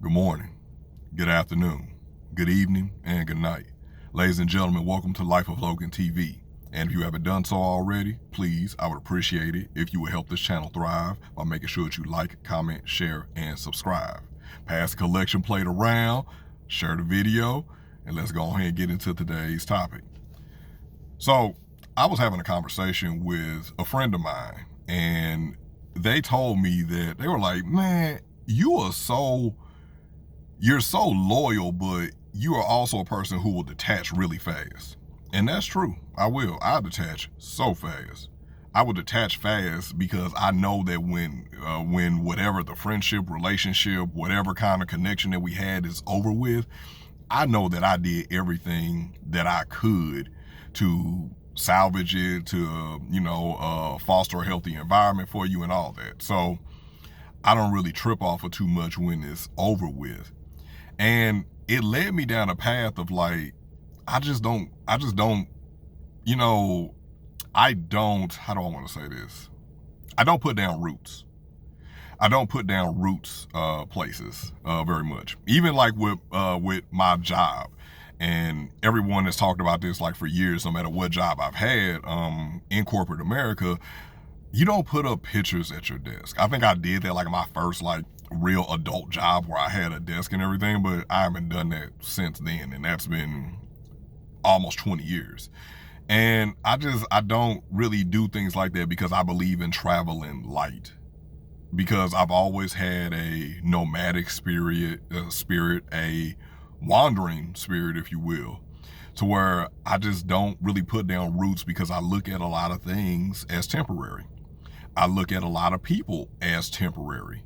Good morning, good afternoon, good evening, and good night. Ladies and gentlemen, welcome to Life of Logan TV. And if you haven't done so already, please, I would appreciate it if you would help this channel thrive by making sure that you like, comment, share, and subscribe. Pass the collection plate around, share the video, and let's go ahead and get into today's topic. So, I was having a conversation with a friend of mine, and they told me that they were like, man, you're so loyal, but you are also a person who will detach really fast. And that's true. I'll detach so fast. I will detach fast because I know that when whatever the friendship, relationship, whatever kind of connection that we had is over with, I know that I did everything that I could to salvage it, to, foster a healthy environment for you and all that. So I don't really trip off of too much when it's over with. And it led me down a path of like, how do I want to say this? I don't put down roots. I don't put down roots places very much. Even like with my job. And everyone has talked about this like for years, no matter what job I've had in corporate America, you don't put up pictures at your desk. I think I did that like my first like real adult job where I had a desk and everything, but I haven't done that since then, and that's been almost 20 years. And I don't really do things like that because I believe in traveling light. Because I've always had a nomadic spirit, a wandering spirit, if you will, to where I just don't really put down roots because I look at a lot of things as temporary. I look at a lot of people as temporary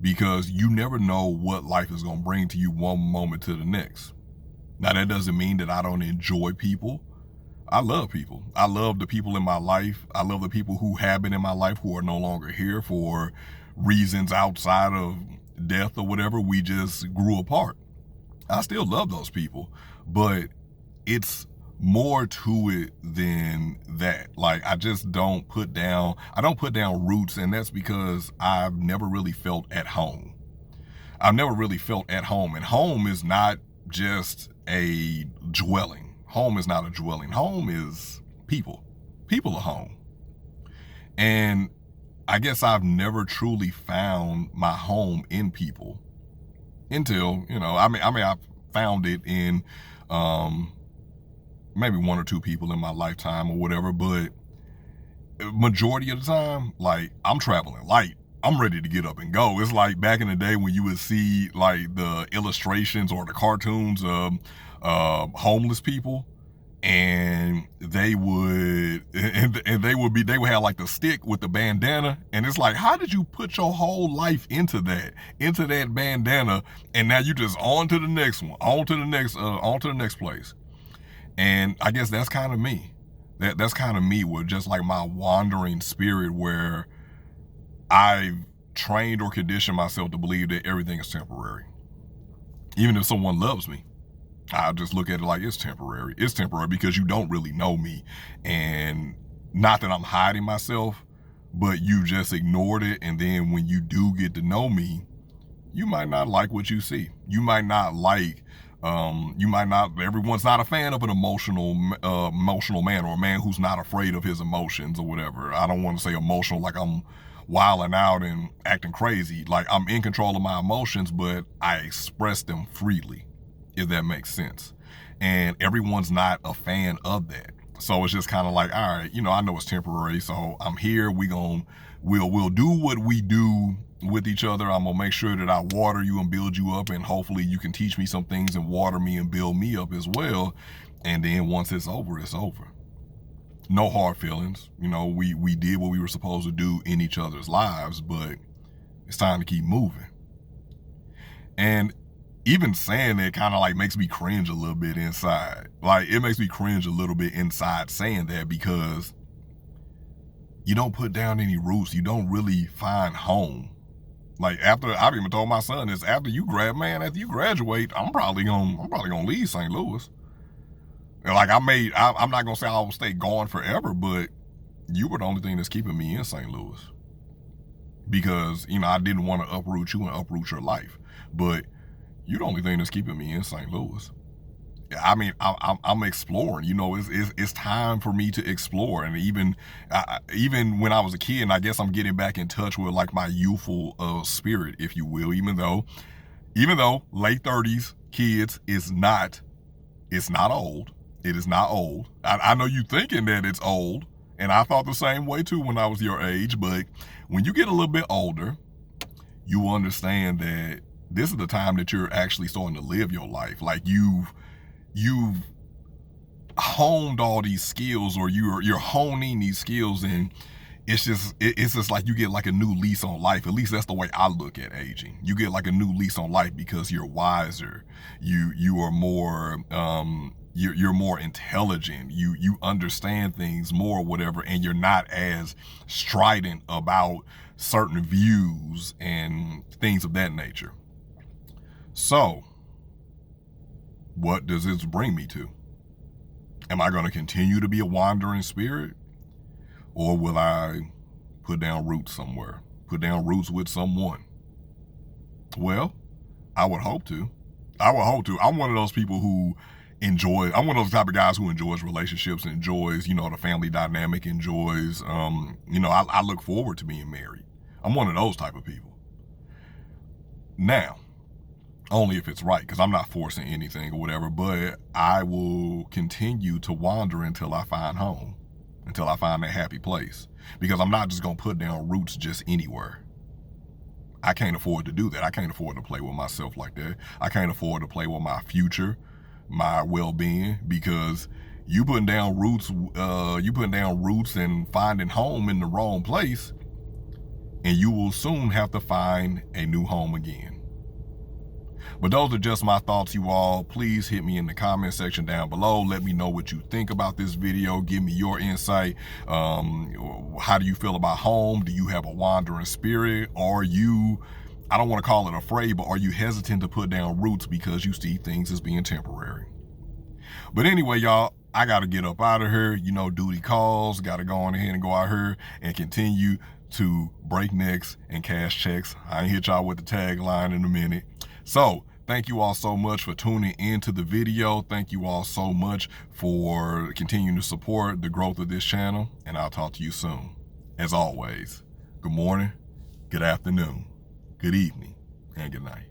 because you never know what life is going to bring to you one moment to the next. Now, that doesn't mean that I don't enjoy people. I love people. I love the people in my life. I love the people who have been in my life who are no longer here for reasons outside of death or whatever. We just grew apart. I still love those people, but it's more to it than that. Like, I don't put down roots, and that's because I've never really felt at home. I've never really felt at home, and home is not just a dwelling. Home is not a dwelling. Home is people. People are home. And I guess I've never truly found my home in people until, I found it in maybe one or two people in my lifetime or whatever, but majority of the time, like, I'm traveling light. I'm ready to get up and go. It's like back in the day when you would see like the illustrations or the cartoons of homeless people, and they would have like the stick with the bandana, and it's like, how did you put your whole life into that bandana, and now you just on to the next one, on to the next place. And I guess that's kind of me. That's kind of me with just like my wandering spirit, where I've trained or conditioned myself to believe that everything is temporary. Even if someone loves me, I just look at it like it's temporary. It's temporary because you don't really know me. And not that I'm hiding myself, but you just ignored it. And then when you do get to know me, you might not like what you see. You might not like, everyone's not a fan of an emotional man, or a man who's not afraid of his emotions or whatever. I don't want to say emotional like I'm wilding out and acting crazy. Like, I'm in control of my emotions, but I express them freely, if that makes sense. And everyone's not a fan of that. So it's just kind of like, all right, I know it's temporary, so I'm here. We'll do what we do with each other. I'm gonna make sure that I water you and build you up, and hopefully you can teach me some things and water me and build me up as well. And then once it's over, it's over. No hard feelings. We did what we were supposed to do in each other's lives, but it's time to keep moving. And even saying that kind of like makes me cringe a little bit inside. Like, it makes me cringe a little bit inside saying that, because you don't put down any roots. You don't really find home. Like, after, I've even told my son this, after you graduate, I'm probably gonna leave St. Louis. And like, I'm not gonna say I'll stay gone forever, but you were the only thing that's keeping me in St. Louis. Because, I didn't want to uproot you and uproot your life. But You're the only thing that's keeping me in St. Louis. I mean, I'm exploring. You know, it's time for me to explore. And even when I was a kid, and I guess I'm getting back in touch with like my youthful spirit, if you will. Even though late 30s kids is not, it's not old. It is not old. I know you thinking that it's old, and I thought the same way too when I was your age. But when you get a little bit older, you understand that this is the time that you're actually starting to live your life. Like you've honed all these skills, or you're honing these skills, and it's just like you get like a new lease on life. At least that's the way I look at aging. You get like a new lease on life because you're wiser. You are more you're more intelligent. You understand things more, whatever, and you're not as strident about certain views and things of that nature. So, what does this bring me to? Am I going to continue to be a wandering spirit? Or will I put down roots somewhere? Put down roots with someone? Well, I would hope to. I'm one of those people who I'm one of those type of guys who enjoys relationships, enjoys, the family dynamic, enjoys, I look forward to being married. I'm one of those type of people. Now, only if it's right, because I'm not forcing anything or whatever, but I will continue to wander until I find home, until I find that happy place, because I'm not just going to put down roots just anywhere. I can't afford to do that. I can't afford to play with myself like that. I can't afford to play with my future, my well-being, because you putting down roots and finding home in the wrong place, and you will soon have to find a new home again. But those are just my thoughts, you all. Please hit me in the comment section down below. Let me know what you think about this video. Give me your insight. How do you feel about home? Do you have a wandering spirit? Are you, I don't want to call it afraid, but are you hesitant to put down roots because you see things as being temporary? But anyway, y'all, I got to get up out of here. Duty calls. Got to go on ahead and go out here and continue to break necks and cash checks. I ain't hit y'all with the tagline in a minute. So, thank you all so much for tuning into the video. Thank you all so much for continuing to support the growth of this channel, and I'll talk to you soon. As always, good morning, good afternoon, good evening, and good night.